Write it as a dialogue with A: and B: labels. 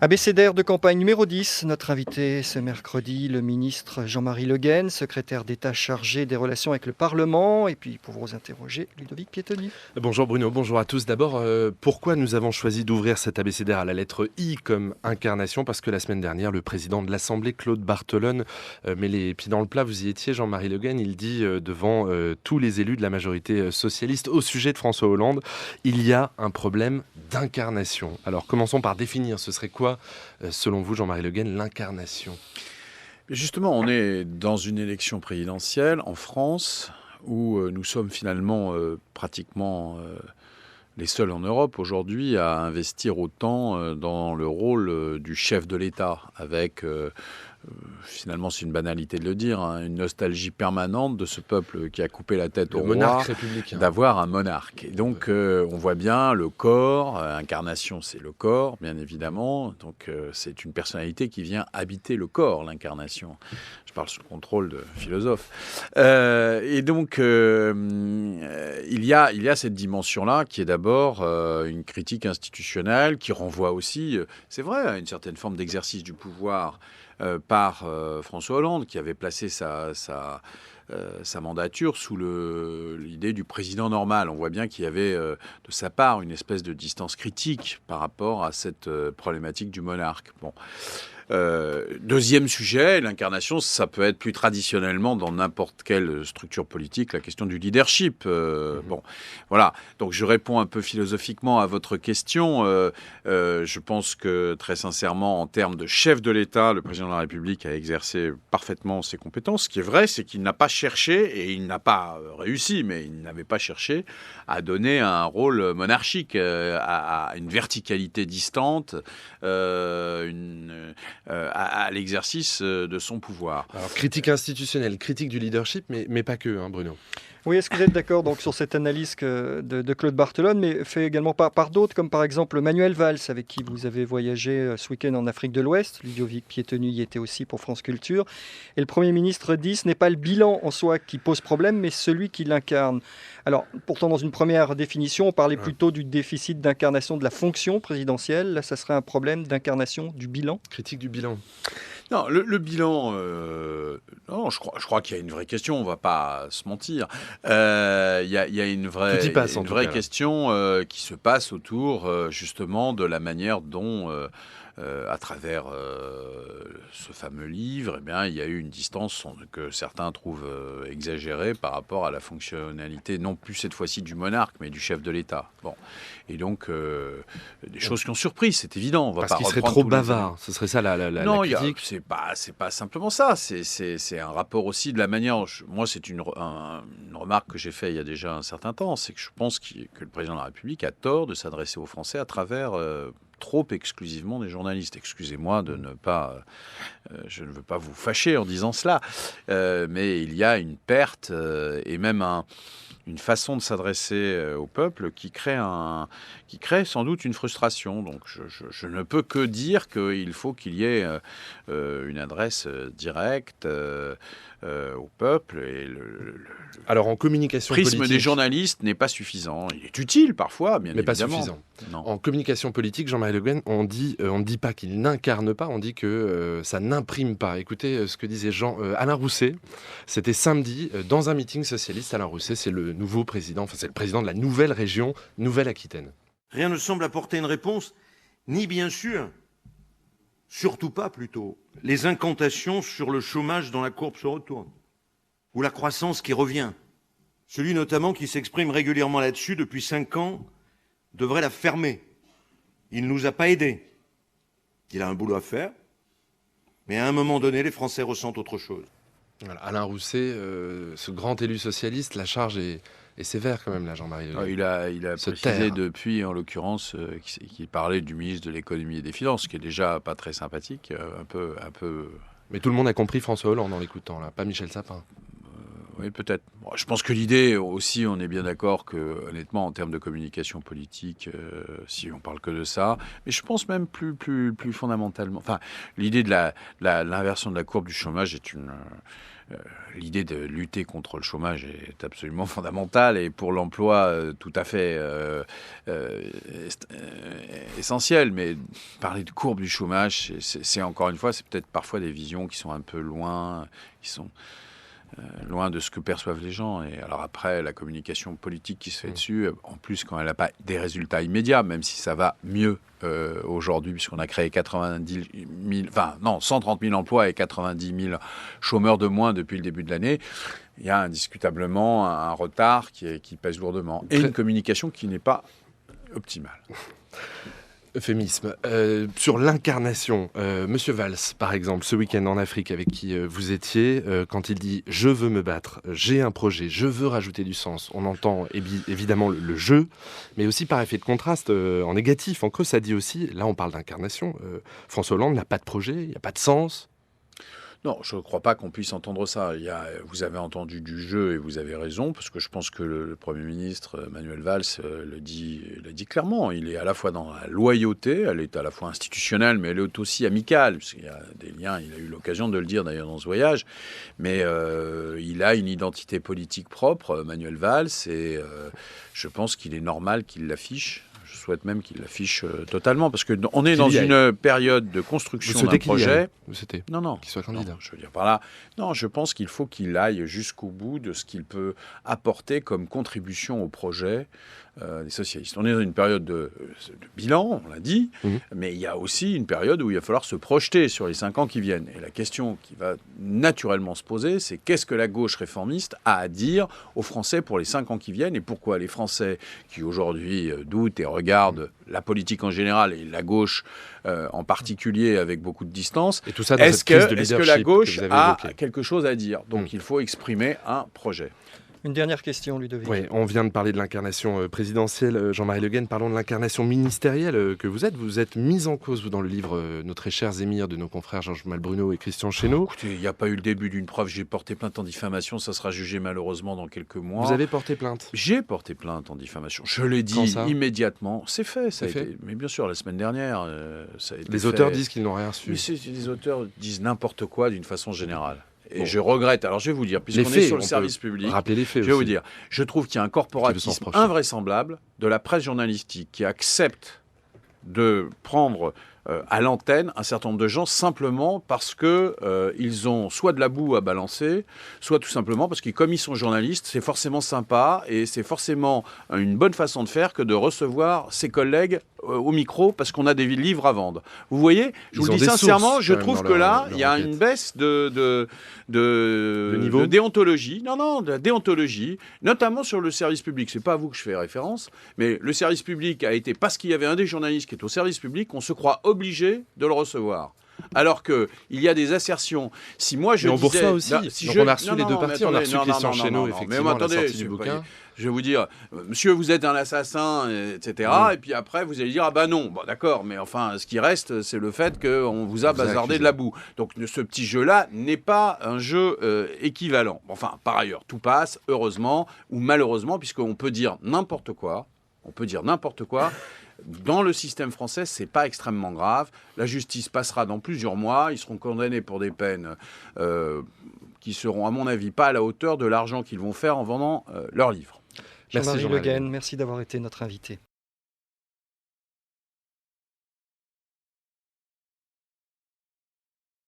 A: Abécédaire de campagne numéro 10, notre invité ce mercredi, le ministre Jean-Marie Le Guen, secrétaire d'État chargé des relations avec le Parlement. Et puis pour vous interroger, Ludovic Piétoni.
B: Bonjour Bruno, bonjour à tous. D'abord, pourquoi nous avons choisi d'ouvrir cet abécédaire à la lettre I comme incarnation? Parce que la semaine dernière, le président de l'Assemblée, Claude Barthelone, met les pieds dans le plat. Vous y étiez, Jean-Marie Le Guen. Il dit devant tous les élus de la majorité socialiste au sujet de François Hollande, il y a un problème d'incarnation. Alors commençons par définir, ce serait quoi, selon vous, Jean-Marie Le Guen, l'incarnation?
C: Justement, on est dans une élection présidentielle en France où nous sommes finalement pratiquement les seuls en Europe aujourd'hui à investir autant dans le rôle du chef de l'État, avec finalement, c'est une banalité de le dire, une nostalgie permanente de ce peuple qui a coupé la tête au roi, d'avoir un monarque. Et donc, on voit bien le corps, incarnation, c'est le corps, bien évidemment. Donc, c'est une personnalité qui vient habiter le corps, l'incarnation. Je parle sous le contrôle de philosophes. Et donc, il y a cette dimension-là qui est d'abord une critique institutionnelle, qui renvoie aussi, c'est vrai, à une certaine forme d'exercice du pouvoir par François Hollande, qui avait placé sa mandature sous l'idée du président normal. On voit bien qu'il y avait de sa part une espèce de distance critique par rapport à cette problématique du monarque. Bon. Deuxième sujet, l'incarnation, ça peut être plus traditionnellement dans n'importe quelle structure politique, la question du leadership. Bon, voilà. Donc je réponds un peu philosophiquement à votre question. Je pense que très sincèrement, en termes de chef de l'État, le président de la République a exercé parfaitement ses compétences. Ce qui est vrai, c'est qu'il n'a pas cherché, et il n'a pas réussi, mais il n'avait pas cherché à donner un rôle monarchique, à une verticalité distante, à l'exercice de son pouvoir.
B: Alors, critique institutionnelle, critique du leadership, mais pas que, Bruno.
A: Oui, est-ce que vous êtes d'accord donc, sur cette analyse de Claude Barthelone, mais fait également par d'autres, comme par exemple Manuel Valls, avec qui vous avez voyagé ce week-end en Afrique de l'Ouest. Ludovic Piétoni y était aussi pour France Culture. Et le Premier ministre dit ce n'est pas le bilan en soi qui pose problème, mais celui qui l'incarne. Alors, pourtant, dans une première définition, on parlait plutôt du déficit d'incarnation de la fonction présidentielle. Là, ça serait un problème d'incarnation du bilan.
B: Critique du bilan.
C: Non, le bilan, non, je crois qu'il y a une vraie question, on ne va pas se mentir. Il y a une vraie question qui se passe autour justement de la manière dont, à travers ce fameux livre, eh bien, il y a eu une distance que certains trouvent exagérée par rapport à la fonctionnalité, non plus cette fois-ci du monarque, mais du chef de l'État. Bon. Et donc, des choses qui ont surpris, c'est évident.
B: Parce qu'il serait trop bavard, ce serait ça la critique.
C: C'est pas simplement ça. C'est un rapport aussi de la manière. Moi, c'est une remarque que j'ai faite il y a déjà un certain temps, c'est que je pense que le président de la République a tort de s'adresser aux Français à travers trop exclusivement des journalistes. Excusez-moi de ne pas... je ne veux pas vous fâcher en disant cela, mais il y a une perte et même une façon de s'adresser au peuple qui crée sans doute une frustration. Donc je ne peux que dire qu'il faut qu'il y ait une adresse directe au peuple. Et
B: alors en communication
C: prisme
B: politique,
C: des journalistes n'est pas suffisant. Il est utile parfois, bien évidemment.
B: Mais pas suffisant. Non. En communication politique, Jean-Marie Le Guen, on ne dit pas qu'il n'incarne pas, on dit que ça n'imprime pas. Écoutez ce que disait Alain Rousset. C'était samedi, dans un meeting socialiste. Alain Rousset, c'est le nouveau président, c'est le président de la nouvelle région Nouvelle-Aquitaine.
D: Rien ne semble apporter une réponse, ni bien sûr, surtout pas plutôt, les incantations sur le chômage dont la courbe se retourne, ou la croissance qui revient. Celui notamment qui s'exprime régulièrement là-dessus depuis 5 ans devrait la fermer. Il ne nous a pas aidés. Il a un boulot à faire, mais à un moment donné, les Français ressentent autre chose.
B: Voilà, Alain Rousset, ce grand élu socialiste, la charge est sévère quand même, là, Jean-Marie Le Guen.
C: Il a précisé depuis, en l'occurrence, qu'il parlait du ministre de l'économie et des finances, qui est déjà pas très sympathique, un peu.
B: Mais tout le monde a compris François Hollande en l'écoutant, là, pas Michel Sapin.
C: Oui, peut-être. Bon, je pense que l'idée aussi, on est bien d'accord que, honnêtement, en termes de communication politique, si on parle que de ça, mais je pense même plus fondamentalement. Enfin, l'idée de l'inversion de la courbe du chômage est l'idée de lutter contre le chômage est absolument fondamentale et pour l'emploi tout à fait essentielle. Mais parler de courbe du chômage, c'est encore une fois, c'est peut-être parfois des visions qui sont un peu loin, qui sont loin de ce que perçoivent les gens. Et alors après, la communication politique qui se fait dessus, en plus quand elle n'a pas des résultats immédiats, même si ça va mieux aujourd'hui, puisqu'on a créé 130 000 emplois et 90 000 chômeurs de moins depuis le début de l'année, il y a indiscutablement un retard qui pèse lourdement. Et une communication qui n'est pas optimale.
B: Euphémisme. Sur l'incarnation, Monsieur Valls, par exemple, ce week-end en Afrique avec qui vous étiez, quand il dit « je veux me battre, j'ai un projet, je veux rajouter du sens », on entend évidemment le jeu, mais aussi par effet de contraste, en négatif, en creux, ça dit aussi, là on parle d'incarnation, François Hollande n'a pas de projet, il n'y a pas de sens.
C: Non, je ne crois pas qu'on puisse entendre ça. Vous avez entendu du jeu et vous avez raison, parce que je pense que le Premier ministre Manuel Valls l'a dit clairement. Il est à la fois dans la loyauté, elle est à la fois institutionnelle, mais elle est aussi amicale, parce qu'il y a des liens, il a eu l'occasion de le dire d'ailleurs dans ce voyage, mais il a une identité politique propre, Manuel Valls, et je pense qu'il est normal qu'il l'affiche. Je souhaite même qu'il l'affiche totalement, parce qu'on est dans une période de construction d'un projet.
B: Non, qu'il soit candidat.
C: Non, je veux dire par là, non, je pense qu'il faut qu'il aille jusqu'au bout de ce qu'il peut apporter comme contribution au projet des socialistes. On est dans une période de bilan, on l'a dit, mais il y a aussi une période où il va falloir se projeter sur les 5 ans qui viennent. Et la question qui va naturellement se poser, c'est qu'est-ce que la gauche réformiste a à dire aux Français pour les 5 ans qui viennent, et pourquoi les Français qui aujourd'hui doutent et regardent la politique en général et la gauche en particulier avec beaucoup de distance,
B: et tout ça dans
C: est-ce que la gauche a
B: évoqué
C: quelque chose à dire? Donc il faut exprimer un projet.
A: Une dernière question, Ludovic.
B: Oui, on vient de parler de l'incarnation présidentielle. Jean-Marie Le Guen, parlons de l'incarnation ministérielle que vous êtes. Vous êtes mis en cause, vous, dans le livre Nos très chers émirs de nos confrères Georges Malbruno et Christian Chesneau.
C: Écoutez, il n'y a pas eu le début d'une preuve. J'ai porté plainte en diffamation. Ça sera jugé malheureusement dans quelques mois.
B: Vous avez porté plainte?
C: J'ai porté plainte en diffamation. Je l'ai dit immédiatement. C'est fait. Mais bien sûr, la semaine dernière, ça a été
B: Les auteurs disent qu'ils n'ont rien reçu.
C: Les auteurs disent n'importe quoi d'une façon générale. Et je regrette, alors je vais vous dire, puisqu'on est sur le service public,
B: rappeler les faits
C: je vais vous dire, je trouve qu'il y a un corporatisme invraisemblable de la presse journalistique qui accepte de prendre à l'antenne un certain nombre de gens simplement parce que ils ont soit de la boue à balancer, soit tout simplement parce que comme ils sont journalistes, c'est forcément sympa et c'est forcément une bonne façon de faire que de recevoir ses collègues au micro parce qu'on a des livres à vendre. Vous voyez, je vous le dis sincèrement, je trouve que là, il y a une baisse de déontologie. Non, de la déontologie, notamment sur le service public. C'est pas à vous que je fais référence, mais le service public a été, parce qu'il y avait un des journalistes qui est au service public, on se croit obligé de le recevoir. Alors qu'il y a des assertions. Si moi je disais...
B: ça aussi. Donc on a reçu les deux parties, on a reçu Christian Chesneau, effectivement, à la sortie du bouquin.
C: Je vais vous dire, monsieur, vous êtes un assassin, etc. Et puis après, vous allez dire, ah ben non. Bon, d'accord, mais enfin, ce qui reste, c'est le fait qu'on vous a bazardé de la boue. Donc ce petit jeu-là n'est pas un jeu équivalent. Enfin, par ailleurs, tout passe, heureusement ou malheureusement, puisqu'on peut dire n'importe quoi. On peut dire n'importe quoi. Dans le système français, c'est pas extrêmement grave. La justice passera dans plusieurs mois. Ils seront condamnés pour des peines qui seront, à mon avis, pas à la hauteur de l'argent qu'ils vont faire en vendant leurs livres.
A: Jean-Marie Le Guen, merci d'avoir été notre invité.